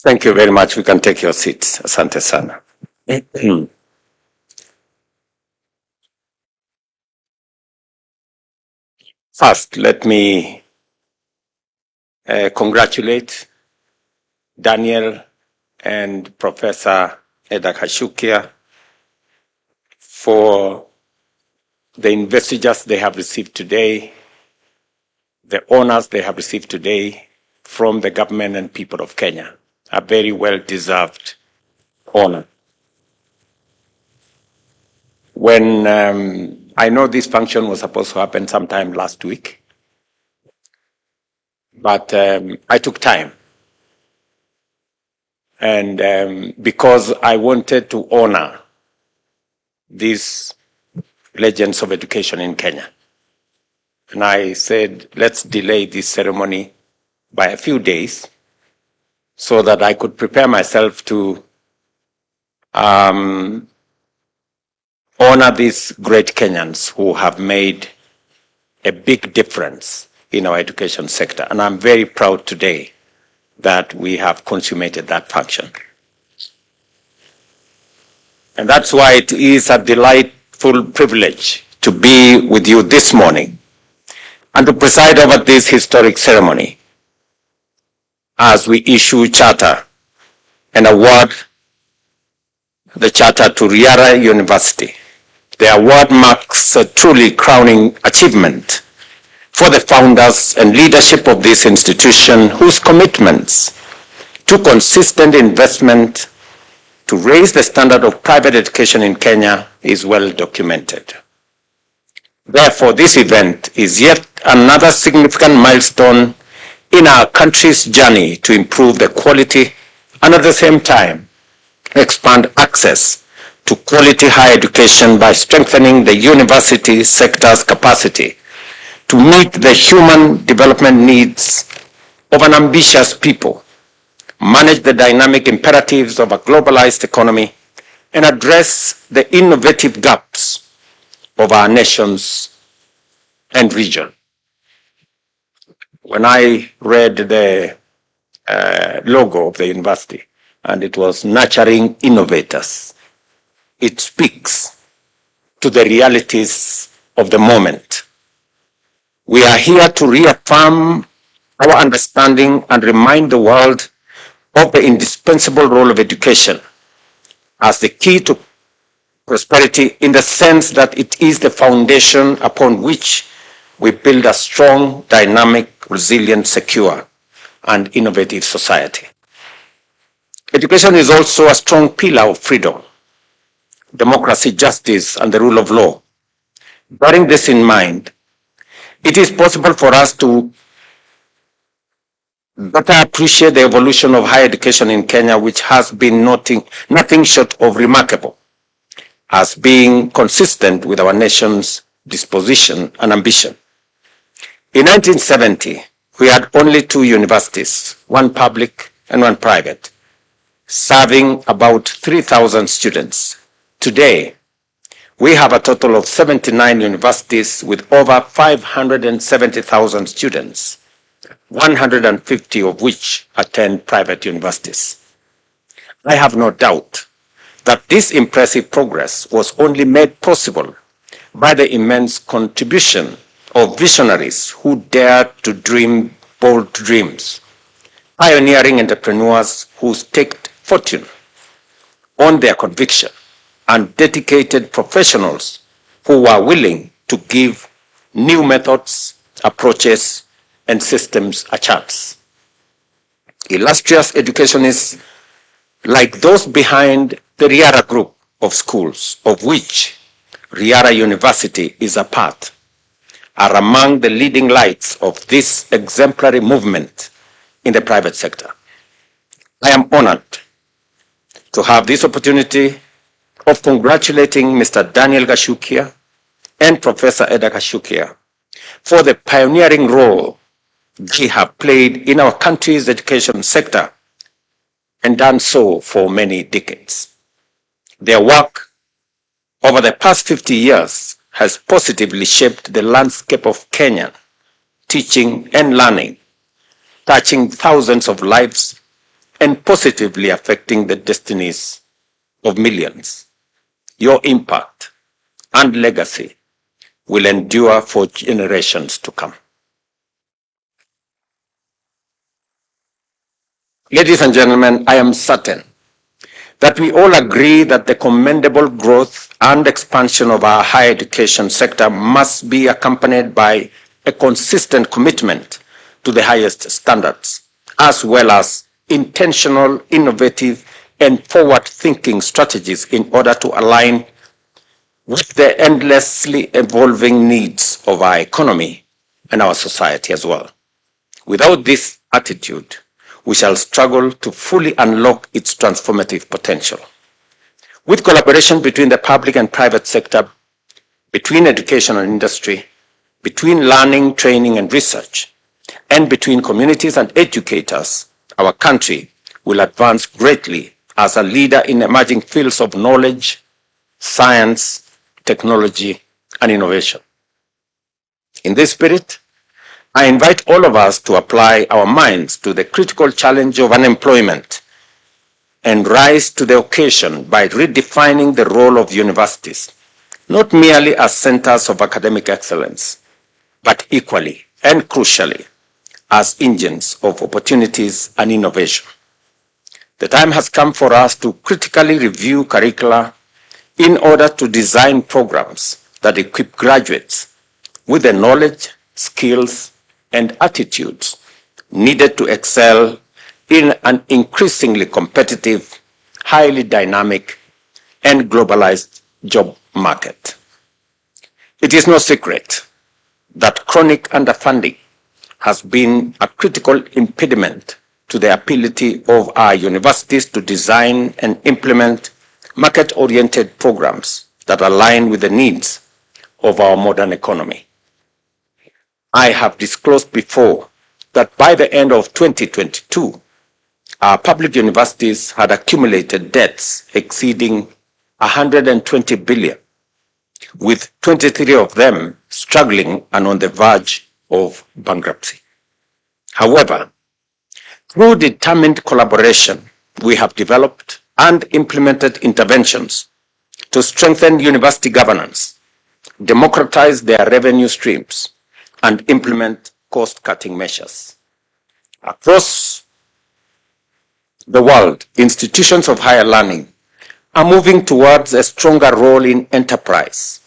Thank you very much. We can take your seats. Asante sana. First, let me congratulate Daniel and Professor Gachukia for the investitures they have received today, the honors they have received today from the government and people of Kenya. A very well-deserved honor. When I know this function was supposed to happen sometime last week, but I took time. And because I wanted to honor these legends of education in Kenya. And I said, let's delay this ceremony by a few days so that I could prepare myself to honor these great Kenyans who have made a big difference in our education sector. And I'm very proud today that we have consummated that function. And that's why it is a delightful privilege to be with you this morning and to preside over this historic ceremony as we issue charter and award the charter to Riara University. The award marks a truly crowning achievement for the founders and leadership of this institution, whose commitments to consistent investment to raise the standard of private education in Kenya is well documented. Therefore, this event is yet another significant milestone in our country's journey to improve the quality and at the same time expand access to quality higher education by strengthening the university sector's capacity to meet the human development needs of an ambitious people, manage the dynamic imperatives of a globalized economy, and address the innovative gaps of our nations and region. When I read the logo of the university, and it was nurturing innovators, it speaks to the realities of the moment. We are here to reaffirm our understanding and remind the world of the indispensable role of education as the key to prosperity, in the sense that it is the foundation upon which we build a strong, dynamic, resilient, secure, and innovative society. Education is also a strong pillar of freedom, democracy, justice, and the rule of law. Bearing this in mind, it is possible for us to better appreciate the evolution of higher education in Kenya, which has been nothing short of remarkable, as being consistent with our nation's disposition and ambition. In 1970, we had only 2 universities, one public and one private, serving about 3,000 students. Today, we have a total of 79 universities with over 570,000 students, 150 of which attend private universities. I have no doubt that this impressive progress was only made possible by the immense contribution of visionaries who dared to dream bold dreams, pioneering entrepreneurs who staked fortune on their conviction, and dedicated professionals who were willing to give new methods, approaches, and systems a chance. Illustrious educationists like those behind the Riara group of schools, of which Riara University is a part, are among the leading lights of this exemplary movement in the private sector. I am honored to have this opportunity of congratulating Mr. Daniel Gachukia and Professor Gachukia for the pioneering role they have played in our country's education sector and done so for many decades. Their work over the past 50 years has positively shaped the landscape of Kenyan teaching and learning, touching thousands of lives and positively affecting the destinies of millions. Your impact and legacy will endure for generations to come. Ladies and gentlemen, I am certain that we all agree that the commendable growth and expansion of our higher education sector must be accompanied by a consistent commitment to the highest standards, as well as intentional, innovative, and forward-thinking strategies in order to align with the endlessly evolving needs of our economy and our society as well. Without this attitude, we shall struggle to fully unlock its transformative potential. With collaboration between the public and private sector, between education and industry, between learning, training, and research, and between communities and educators, our country will advance greatly as a leader in emerging fields of knowledge, science, technology, and innovation. In this spirit, I invite all of us to apply our minds to the critical challenge of unemployment and rise to the occasion by redefining the role of universities, not merely as centers of academic excellence, but equally and crucially as engines of opportunities and innovation. The time has come for us to critically review curricula in order to design programs that equip graduates with the knowledge, skills, and attitudes needed to excel in an increasingly competitive, highly dynamic, and globalized job market. It is no secret that chronic underfunding has been a critical impediment to the ability of our universities to design and implement market-oriented programs that align with the needs of our modern economy. I have disclosed before that by the end of 2022, our public universities had accumulated debts exceeding 120 billion, with 23 of them struggling and on the verge of bankruptcy. However, through determined collaboration, we have developed and implemented interventions to strengthen university governance, democratize their revenue streams, and implement cost-cutting measures. Across the world, institutions of higher learning are moving towards a stronger role in enterprise,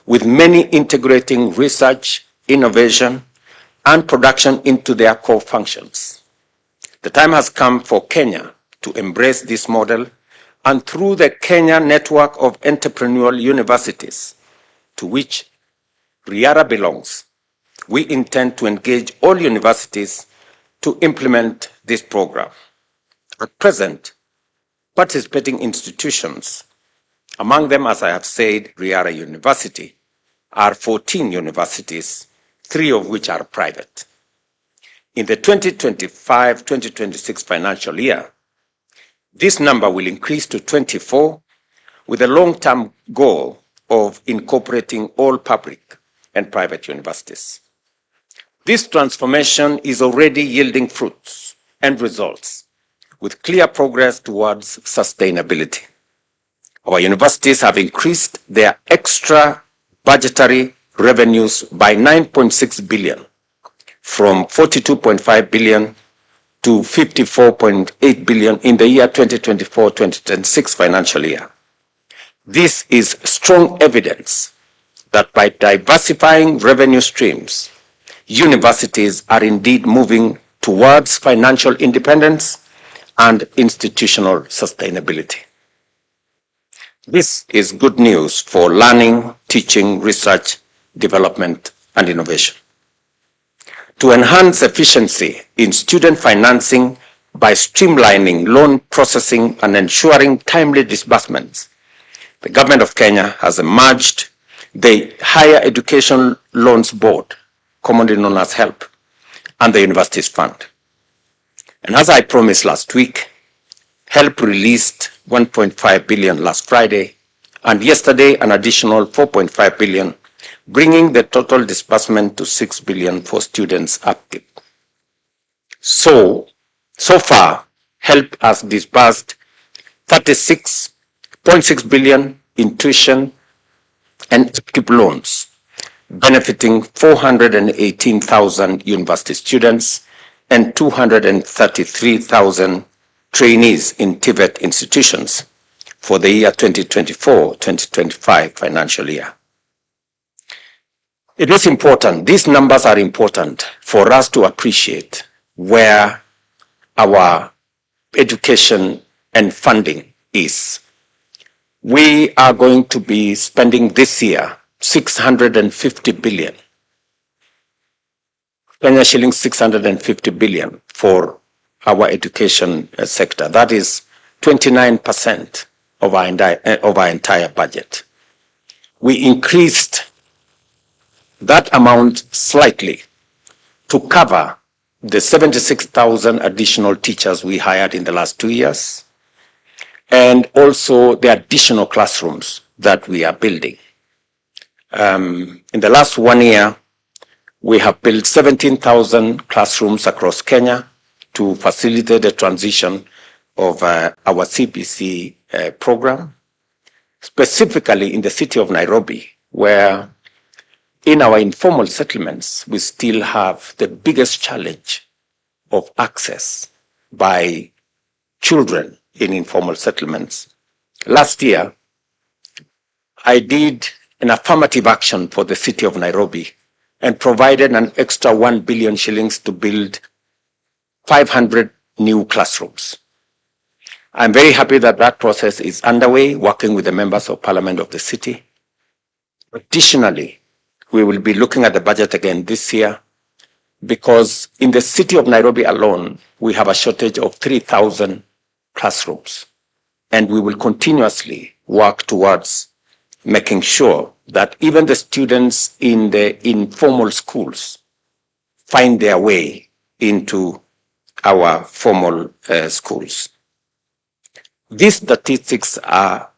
with many integrating research, innovation, and production into their core functions. The time has come for Kenya to embrace this model, and through the Kenya network of entrepreneurial universities, to which RIARA belongs, we intend to engage all universities to implement this program. At present, participating institutions, among them, as I have said, RIARA University, are 14 universities, 3 of which are private. In the 2025-2026 financial year, this number will increase to 24, with a long-term goal of incorporating all public and private universities. This transformation is already yielding fruits and results, with clear progress towards sustainability. Our universities have increased their extra budgetary revenues by 9.6 billion, from 42.5 billion to 54.8 billion in the year 2024-2026 financial year. This is strong evidence that by diversifying revenue streams, universities are indeed moving towards financial independence and institutional sustainability. This is good news for learning, teaching, research, development, and innovation. To enhance efficiency in student financing by streamlining loan processing and ensuring timely disbursements, the Government of Kenya has merged the Higher Education Loans Board, commonly known as HELP, and the Universities Fund. And as I promised last week, HELP released 1.5 billion last Friday, and yesterday an additional 4.5 billion, bringing the total disbursement to 6 billion for students active. So far, helped us disburse 36.6 billion in tuition and skip loans, benefiting 418,000 university students and 233,000 trainees in TVET institutions for the year 2024-2025 financial year. It is important, these numbers are important for us to appreciate where our education and funding is. We are going to be spending this year 650 billion, Kenya shillings 650 billion for our education sector. That is 29% of our entire budget. We increased that amount slightly to cover the 76,000 additional teachers we hired in the last 2 years, and also the additional classrooms that we are building. In the last 1 year, we have built 17,000 classrooms across Kenya to facilitate the transition of our CBC program, specifically in the city of Nairobi, where in our informal settlements, we still have the biggest challenge of access by children in informal settlements. Last year, I did an affirmative action for the city of Nairobi and provided an extra 1 billion shillings to build 500 new classrooms. I'm very happy that that process is underway, working with the members of parliament of the city. Additionally, we will be looking at the budget again this year, because in the city of Nairobi alone, we have a shortage of 3,000 classrooms. And we will continuously work towards making sure that even the students in the informal schools find their way into our formal schools. These statistics are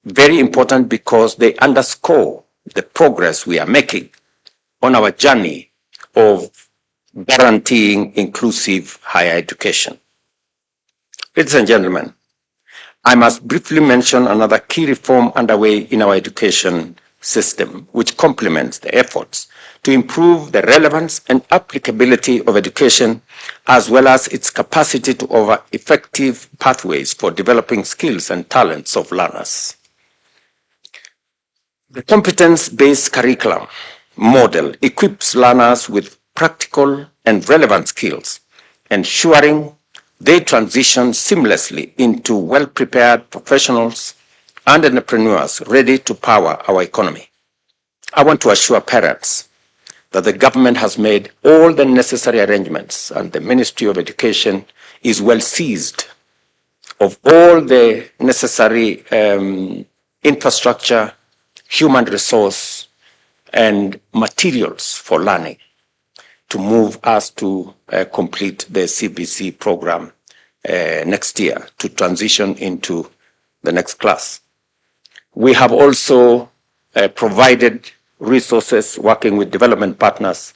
very important because they underscore the progress we are making on our journey of guaranteeing inclusive higher education. Ladies and gentlemen, I must briefly mention another key reform underway in our education system, which complements the efforts to improve the relevance and applicability of education, as well as its capacity to offer effective pathways for developing skills and talents of learners. The competence-based curriculum model equips learners with practical and relevant skills, ensuring they transition seamlessly into well-prepared professionals and entrepreneurs ready to power our economy. I want to assure parents that the government has made all the necessary arrangements, and the Ministry of Education is well seized of all the necessary infrastructure, human resource, and materials for learning to move us to complete the CBC program next year, to transition into the next class. We have also provided resources working with development partners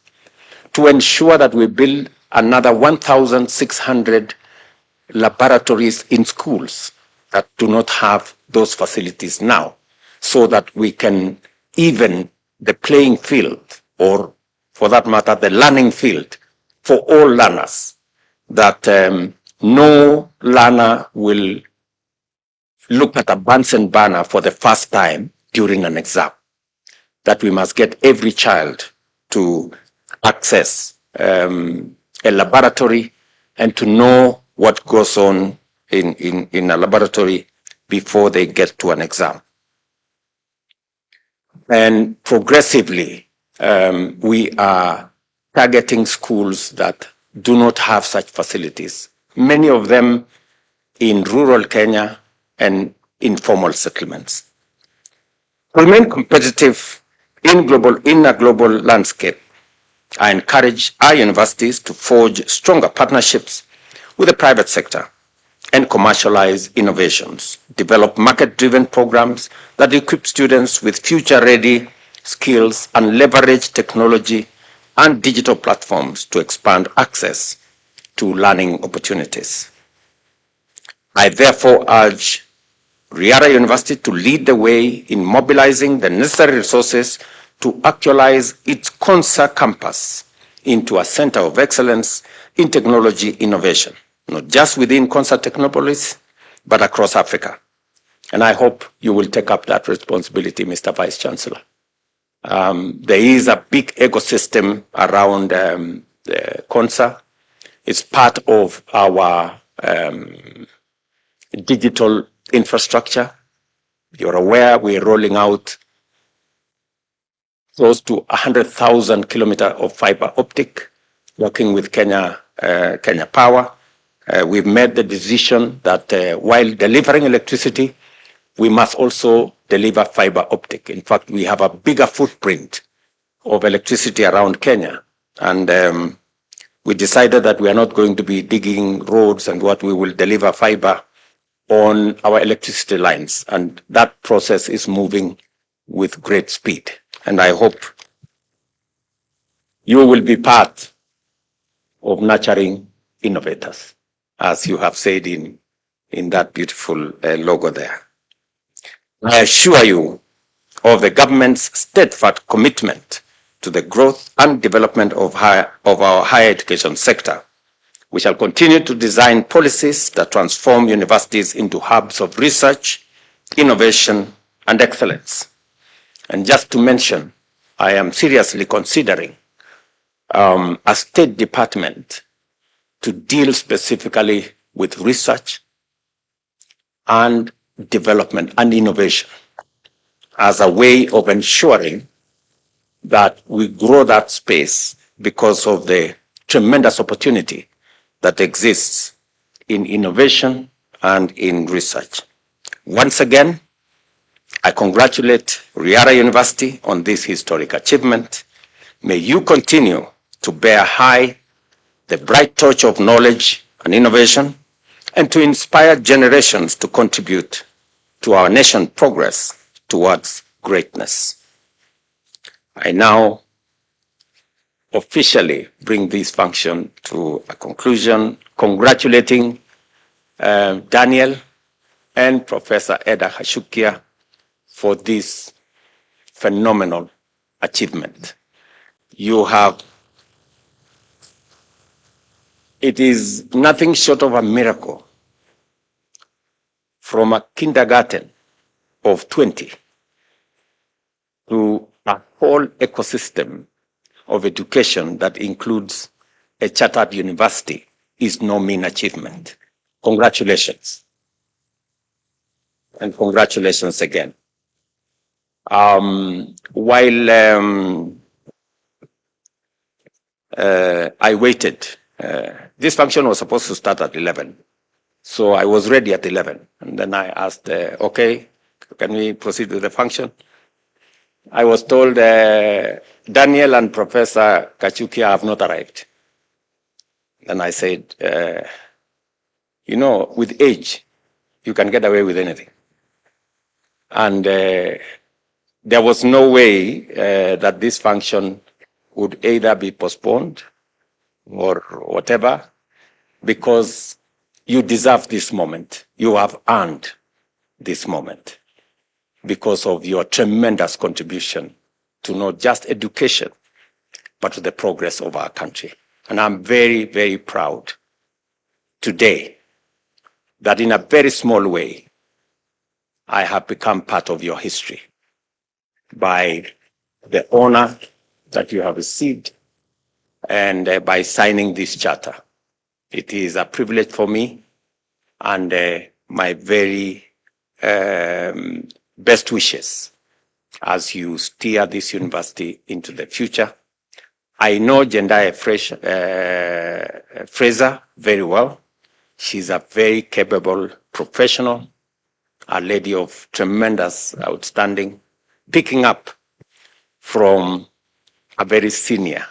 to ensure that we build another 1,600 laboratories in schools that do not have those facilities now, so that we can even the playing field, or for that matter, the learning field for all learners, that no learner will look at a Bunsen burner for the first time during an exam, that we must get every child to access a laboratory and to know what goes on in a laboratory before they get to an exam. And progressively, we are targeting schools that do not have such facilities, many of them in rural Kenya and informal settlements. To remain competitive in a global landscape, I encourage our universities to forge stronger partnerships with the private sector and commercialize innovations, develop market-driven programs that equip students with future-ready skills, and leverage technology and digital platforms to expand access to learning opportunities. I therefore urge Riara University to lead the way in mobilizing the necessary resources to actualize its Konsa campus into a center of excellence in technology innovation, not just within Konsa Technopolis, but across Africa. And I hope you will take up that responsibility, Mr. Vice Chancellor. There is a big ecosystem around Konsa. It's part of our digital infrastructure. You're aware we're rolling out close to 100,000 kilometers of fiber optic, working with Kenya Power. We've made the decision that while delivering electricity, we must also deliver fiber optic. In fact, we have a bigger footprint of electricity around Kenya. And we decided that we are not going to be digging roads and what we will deliver fiber on our electricity lines. And that process is moving with great speed. And I hope you will be part of nurturing innovators, as you have said in that beautiful logo there. I assure you of the government's steadfast commitment to the growth and development of our higher education sector. We shall continue to design policies that transform universities into hubs of research, innovation, and excellence. And just to mention, I am seriously considering a State Department to deal specifically with research and development and innovation as a way of ensuring that we grow that space because of the tremendous opportunity that exists in innovation and in research. Once again, I congratulate Riara University on this historic achievement. May you continue to bear high the bright torch of knowledge and innovation, and to inspire generations to contribute to our nation's progress towards greatness. I now officially bring this function to a conclusion, congratulating Daniel and Professor Eda Gachukia for this phenomenal achievement. It is nothing short of a miracle from a kindergarten of 20 to a whole ecosystem of education that includes a chartered university is no mean achievement. Congratulations. And congratulations again. While I waited, this function was supposed to start at 11. So I was ready at 11. And then I asked, okay, can we proceed with the function? I was told Daniel and Professor Gachukia have not arrived. And I said, you know, with age, you can get away with anything. And there was no way that this function would either be postponed or whatever, because you deserve this moment. You have earned this moment because of your tremendous contribution to not just education, but to the progress of our country. And I'm very, very proud today that in a very small way, I have become part of your history by the honor that you have received and by signing this charter. It is a privilege for me, and my very best wishes as you steer this university into the future. I know Jendaya Fraser very well. She's a very capable professional, a lady of tremendous outstanding, picking up from a very senior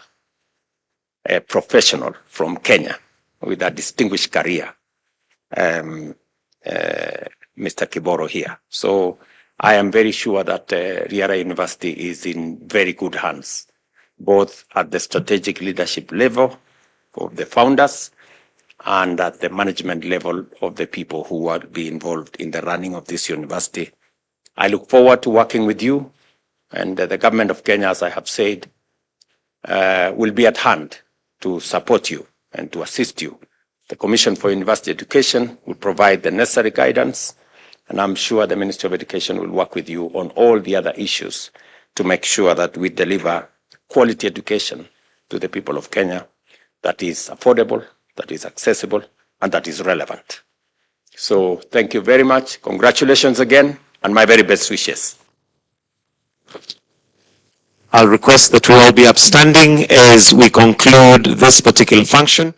professional from Kenya with a distinguished career, Mr. Kiboro here. So I am very sure that Riara University is in very good hands, both at the strategic leadership level of the founders and at the management level of the people who will be involved in the running of this university. I look forward to working with you, and the government of Kenya, as I have said, will be at hand to support you and to assist you. The Commission for University Education will provide the necessary guidance, and I'm sure the Ministry of Education will work with you on all the other issues to make sure that we deliver quality education to the people of Kenya that is affordable, that is accessible, and that is relevant. So thank you very much. Congratulations again, and my very best wishes. I'll request that we all be upstanding as we conclude this particular function.